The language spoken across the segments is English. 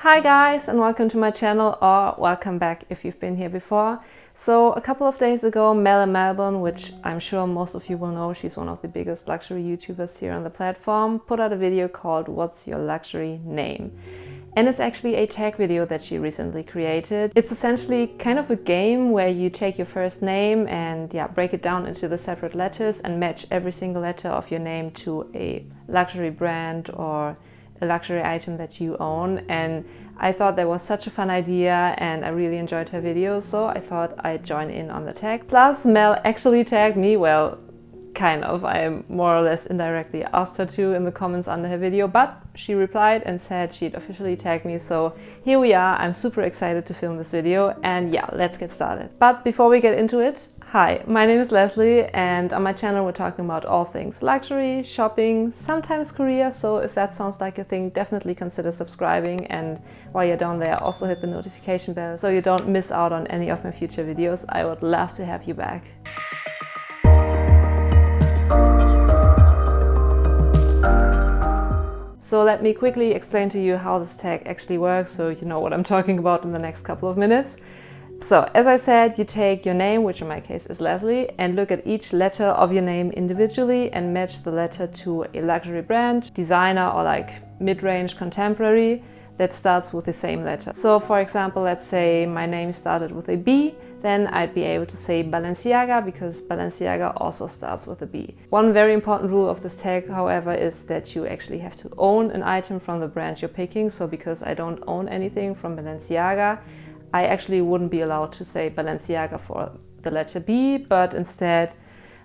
Hi guys, and welcome to my channel, or welcome back if you've been here before. So a couple of days ago, Mel in Melbourne, which I'm sure most of you will know, she's one of the biggest luxury YouTubers here on the platform, put out a video called What's Your Luxury Name? And it's actually a tag video that she recently created. It's essentially kind of a game where you take your first name and break it down into the separate letters and match every single letter of your name to a luxury brand or a luxury item that you own. And I thought that was such a fun idea and I really enjoyed her videos, so I thought I'd join in on the tag. Plus Mel actually tagged me, well, kind of. I more or less indirectly asked her to in the comments under her video, but she replied and said she'd officially tagged me, so here we are. I'm super excited to film this video and yeah, let's get started. But before we get into it, hi, my name is Lesley and on my channel we're talking about all things luxury, shopping, sometimes career, so if that sounds like a thing, definitely consider subscribing, and while you're down there also hit the notification bell so you don't miss out on any of my future videos. I would love to have you back. So let me quickly explain to you how this tag actually works so you know what I'm talking about in the next couple of minutes. So, as I said, you take your name, which in my case is Lesley, and look at each letter of your name individually and match the letter to a luxury brand, designer, or like mid-range contemporary that starts with the same letter. So, for example, let's say my name started with a B, then I'd be able to say Balenciaga because Balenciaga also starts with a B. One very important rule of this tag, however, is that you actually have to own an item from the brand you're picking. So, because I don't own anything from Balenciaga, I actually wouldn't be allowed to say Balenciaga for the letter B, but instead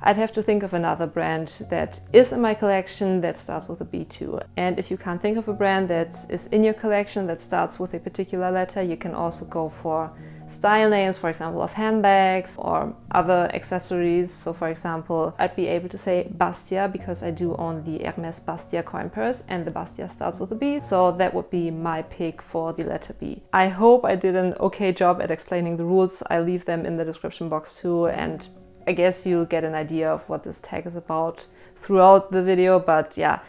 I'd have to think of another brand that is in my collection that starts with a B too. And if you can't think of a brand that is in your collection that starts with a particular letter, you can also go for style names, for example, of handbags or other accessories. So for example, I'd be able to say Bastia because I do own the Hermes Bastia coin purse and the Bastia starts with a B, so that would be my pick for the letter B. I hope I did an okay job at explaining the rules. I'll leave them in the description box too, and I guess you'll get an idea of what this tag is about throughout the video. But yeah,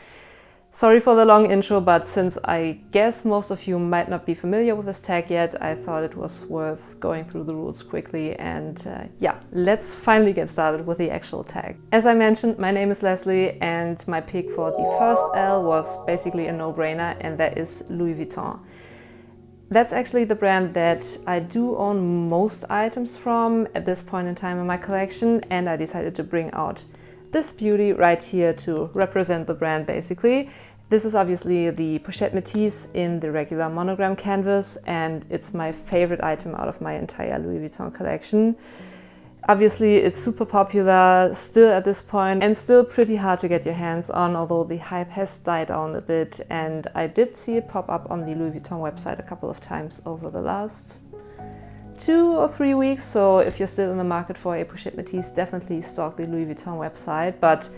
sorry for the long intro, but since I guess most of you might not be familiar with this tag yet, I thought it was worth going through the rules quickly. And yeah, let's finally get started with the actual tag. As I mentioned, my name is Lesley and my pick for the first L was basically a no-brainer, and that is Louis Vuitton. That's actually the brand that I do own most items from at this point in time in my collection, and I decided to bring out this beauty right here to represent the brand basically. This is obviously the Pochette Métis in the regular monogram canvas, and it's my favorite item out of my entire Louis Vuitton collection. Obviously it's super popular still at this point and still pretty hard to get your hands on, although the hype has died down a bit, and I did see it pop up on the Louis Vuitton website a couple of times over the last 2 or 3 weeks, so if you're still in the market for a Pochette Métis, definitely stalk the Louis Vuitton website, but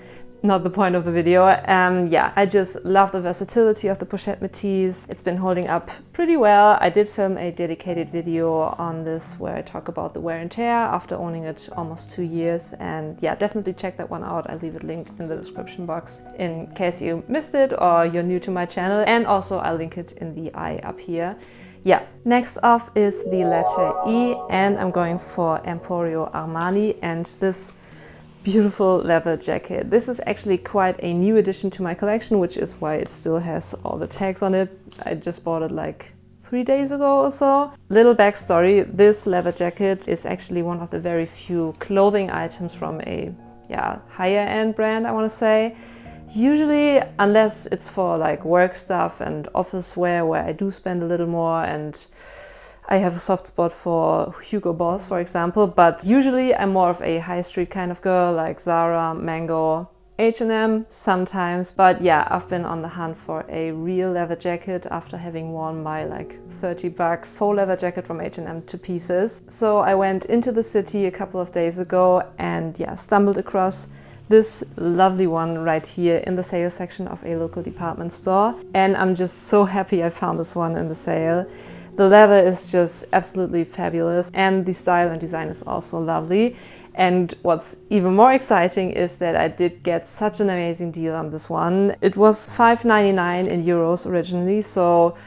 not the point of the video. Yeah, I just love the versatility of the Pochette Métis. It's been holding up pretty well. I did film a dedicated video on this where I talk about the wear and tear after owning it almost 2 years, and yeah, definitely check that one out. I'll leave it linked in the description box in case you missed it or you're new to my channel, and also I'll link it in the eye up here. Yeah, next off is the letter E, and I'm going for Emporio Armani and this beautiful leather jacket. This is actually quite a new addition to my collection, which is why it still has all the tags on it. I just bought it like 3 days ago or so. Little backstory, this leather jacket is actually one of the very few clothing items from a higher end brand, I want to say. Usually, unless it's for like work stuff and office wear where I do spend a little more, and I have a soft spot for Hugo Boss, for example, but usually I'm more of a high street kind of girl, like Zara, Mango, H&M sometimes. But yeah, I've been on the hunt for a real leather jacket after having worn my like $30 faux leather jacket from H&M to pieces. So I went into the city a couple of days ago and yeah, stumbled across this lovely one right here in the sale section of a local department store. And I'm just so happy I found this one in the sale. The leather is just absolutely fabulous, and the style and design is also lovely. And what's even more exciting is that I did get such an amazing deal on this one. It was €5.99 in euros originally, so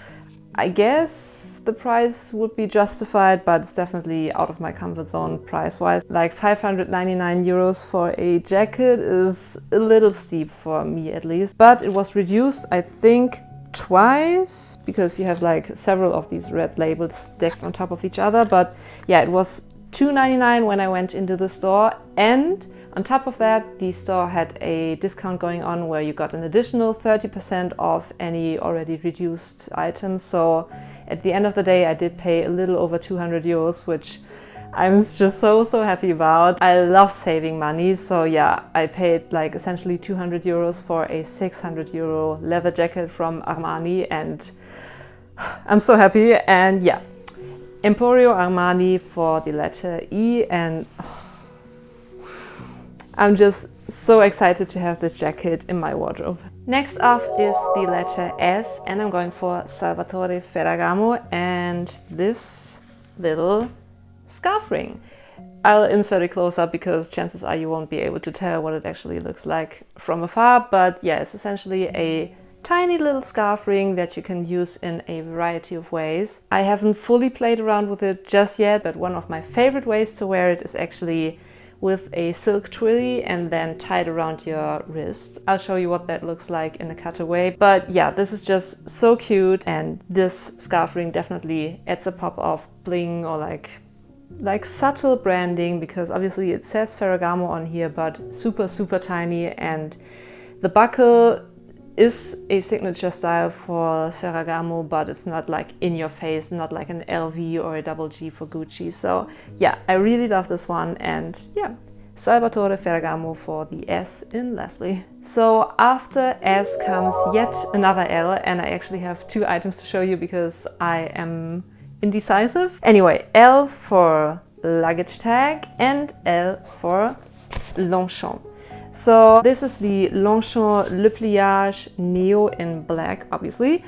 I guess the price would be justified, but it's definitely out of my comfort zone price-wise. Like 599 euros for a jacket is a little steep for me at least. But it was reduced, I think, twice, because you have like several of these red labels stacked on top of each other. But yeah, it was $2.99 when I went into the store, and on top of that, the store had a discount going on where you got an additional 30% off any already reduced items. So at the end of the day, I did pay a little over 200 euros, which I'm just so happy about. I love saving money. So yeah, I paid like essentially 200 euros for a 600 euro leather jacket from Armani, and I'm so happy. And yeah, Emporio Armani for the letter E, and I'm just so excited to have this jacket in my wardrobe. Next up is the letter S, and I'm going for Salvatore Ferragamo and this little scarf ring. I'll insert it close up because chances are you won't be able to tell what it actually looks like from afar, but yeah, it's essentially a tiny little scarf ring that you can use in a variety of ways. I haven't fully played around with it just yet, but one of my favorite ways to wear it is actually with a silk twilly and then tied around your wrist. I'll show you what that looks like in a cutaway. But yeah, this is just so cute, and this scarf ring definitely adds a pop of bling or like subtle branding, because obviously it says Ferragamo on here, but super tiny, and the buckle is a signature style for Ferragamo, but it's not like in your face, not like an LV or a double G for Gucci. So yeah, I really love this one, and yeah, Salvatore Ferragamo for the S in Lesley. So after S comes yet another L, and I actually have two items to show you because I am indecisive. Anyway, L for Luggage Tag and L for Longchamp. So this is the Longchamp Le Pliage Neo in black, obviously.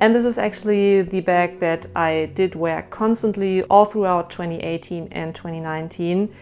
And this is actually the bag that I did wear constantly all throughout 2018 and 2019.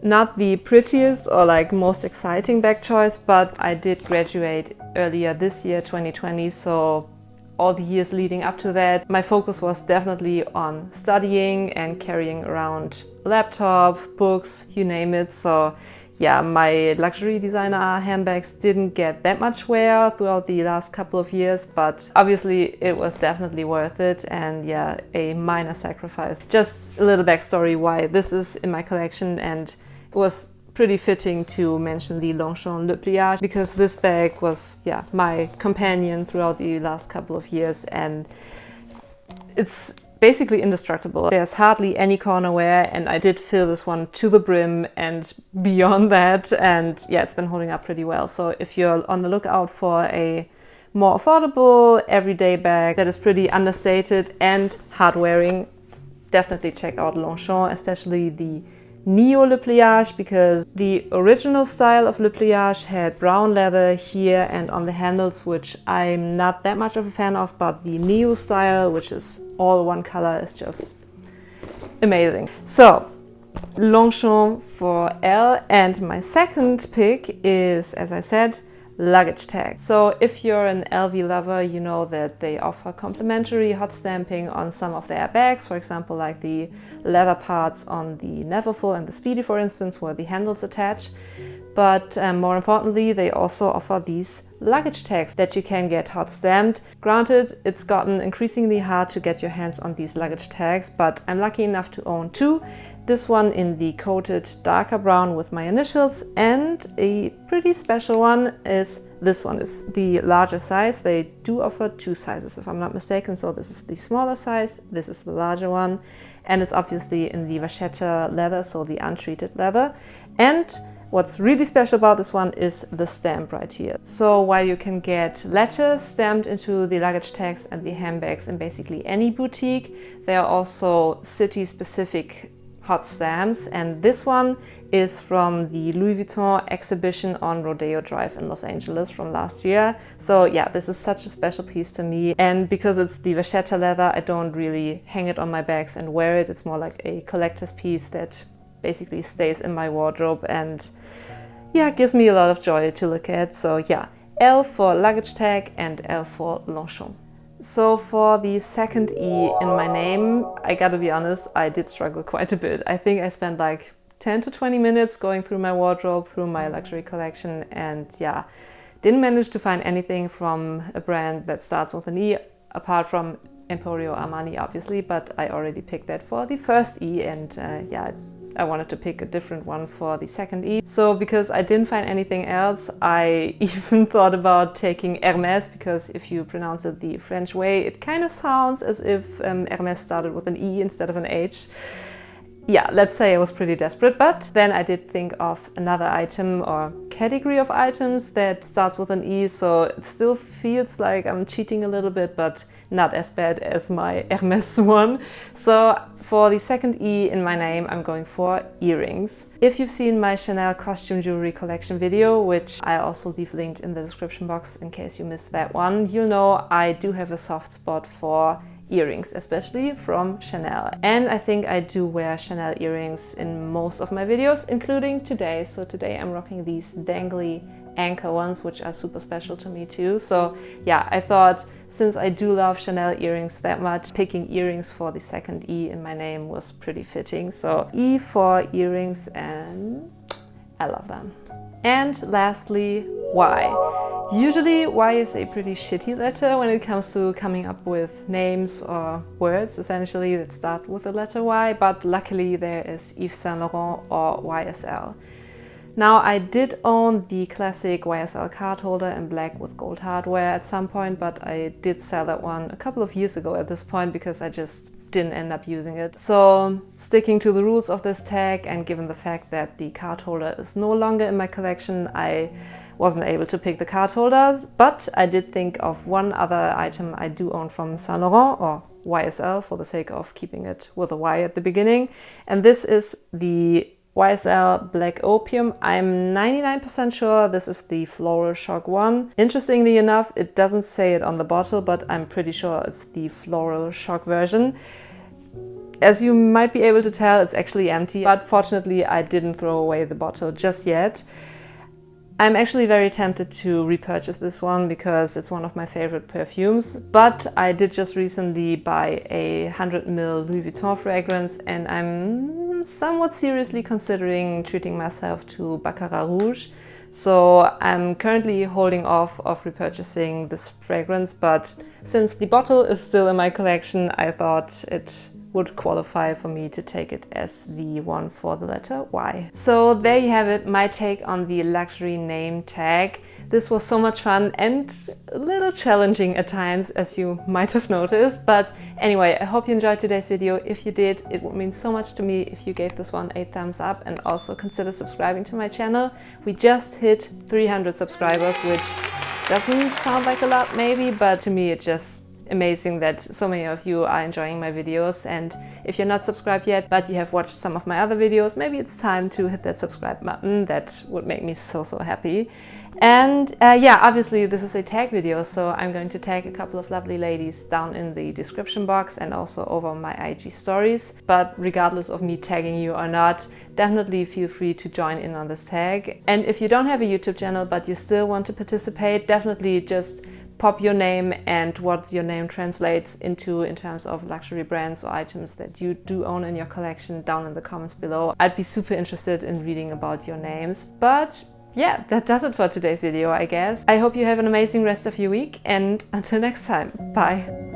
Not the prettiest or like most exciting bag choice, but I did graduate earlier this year, 2020, so all the years leading up to that, my focus was definitely on studying and carrying around a laptop, books, you name it. So yeah, my luxury designer handbags didn't get that much wear throughout the last couple of years, but obviously it was definitely worth it, and yeah, a minor sacrifice. Just a little backstory why this is in my collection, and it was pretty fitting to mention the Longchamp Le Pliage because this bag was, yeah, my companion throughout the last couple of years, and it's basically indestructible. There's hardly any corner wear, and I did fill this one to the brim and beyond that, and yeah, it's been holding up pretty well. So if you're on the lookout for a more affordable everyday bag that is pretty understated and hard wearing, definitely check out Longchamp, especially the Neo Le Pliage, because the original style of Le Pliage had brown leather here and on the handles, which I'm not that much of a fan of, but the Neo style, which is all one color, is just amazing. So Longchamp for L, and my second pick is, as I said, Luggage Tag. So if you're an LV lover, you know that they offer complimentary hot stamping on some of their bags, for example, like the leather parts on the Neverfull and the Speedy, for instance, where the handles attach. But more importantly, they also offer these luggage tags that you can get hot stamped. Granted, it's gotten increasingly hard to get your hands on these luggage tags, but I'm lucky enough to own two. This one in the coated darker brown with my initials, and a pretty special one is this one. It's the larger size. They do offer two sizes if I'm not mistaken, so this is the smaller size, this is the larger one, and it's obviously in the vachetta leather, so the untreated leather. And what's really special about this one is the stamp right here. So while you can get letters stamped into the luggage tags and the handbags in basically any boutique, there are also city-specific hot stamps, and this one is from the Louis Vuitton exhibition on Rodeo Drive in Los Angeles from last year. So yeah, this is such a special piece to me, and because it's the vachetta leather, I don't really hang it on my bags and wear it. It's more like a collector's piece that basically stays in my wardrobe, and yeah, gives me a lot of joy to look at. So yeah, L for Luggage Tag and L for Longchamp. So for the second E in my name, I gotta be honest, I did struggle quite a bit. I think I spent like 10 to 20 minutes going through my wardrobe, through my luxury collection, and yeah, didn't manage to find anything from a brand that starts with an E, apart from Emporio Armani obviously, but I already picked that for the first E, and yeah, I wanted to pick a different one for the second E. So because I didn't find anything else, I even thought about taking Hermès, because if you pronounce it the French way, it kind of sounds as if Hermès started with an E instead of an H. Yeah, let's say I was pretty desperate, but then I did think of another item or category of items that starts with an E, so it still feels like I'm cheating a little bit, but not as bad as my Hermès one. So for the second E in my name, I'm going for earrings. If you've seen my Chanel costume jewelry collection video, which I also leave linked in the description box in case you missed that one, you'll know I do have a soft spot for earrings, especially from Chanel. And I think I do wear Chanel earrings in most of my videos, including today. So today I'm rocking these dangly anchor ones, which are super special to me too. So yeah, I thought since I do love Chanel earrings that much, picking earrings for the second E in my name was pretty fitting. So E for earrings, and I love them. And lastly, Y. Usually Y is a pretty shitty letter when it comes to coming up with names or words essentially that start with the letter Y, but luckily there is Yves Saint Laurent or YSL. Now, I did own the classic YSL card holder in black with gold hardware at some point, but I did sell that one a couple of years ago at this point because I just didn't end up using it. So sticking to the rules of this tag, and given the fact that the card holder is no longer in my collection, I wasn't able to pick the card holder, but I did think of one other item I do own from Saint Laurent, or YSL for the sake of keeping it with a Y at the beginning, and this is the YSL Black Opium. I'm 99% sure this is the Floral Shock one. Interestingly enough, it doesn't say it on the bottle, but I'm pretty sure it's the Floral Shock version. As you might be able to tell, it's actually empty, but fortunately I didn't throw away the bottle just yet. I'm actually very tempted to repurchase this one because it's one of my favorite perfumes, but I did just recently buy a 100ml Louis Vuitton fragrance, and I'm somewhat seriously considering treating myself to Baccarat Rouge. So I'm currently holding off of repurchasing this fragrance, but since the bottle is still in my collection, I thought it would qualify for me to take it as the one for the letter Y. So there you have it, my take on the luxury name tag. This was so much fun and a little challenging at times, as you might have noticed. But anyway, I hope you enjoyed today's video. If you did, it would mean so much to me if you gave this one a thumbs up, and also consider subscribing to my channel. We just hit 300 subscribers, which doesn't sound like a lot maybe, but to me it's just amazing that so many of you are enjoying my videos. And if you're not subscribed yet, but you have watched some of my other videos, maybe it's time to hit that subscribe button. That would make me so happy. And yeah, obviously this is a tag video, so I'm going to tag a couple of lovely ladies down in the description box and also over my IG stories. But regardless of me tagging you or not, definitely feel free to join in on this tag. And if you don't have a YouTube channel but you still want to participate, definitely just pop your name and what your name translates into in terms of luxury brands or items that you do own in your collection down in the comments below. I'd be super interested in reading about your names. But yeah, that does it for today's video, I guess. I hope you have an amazing rest of your week, and until next time, bye!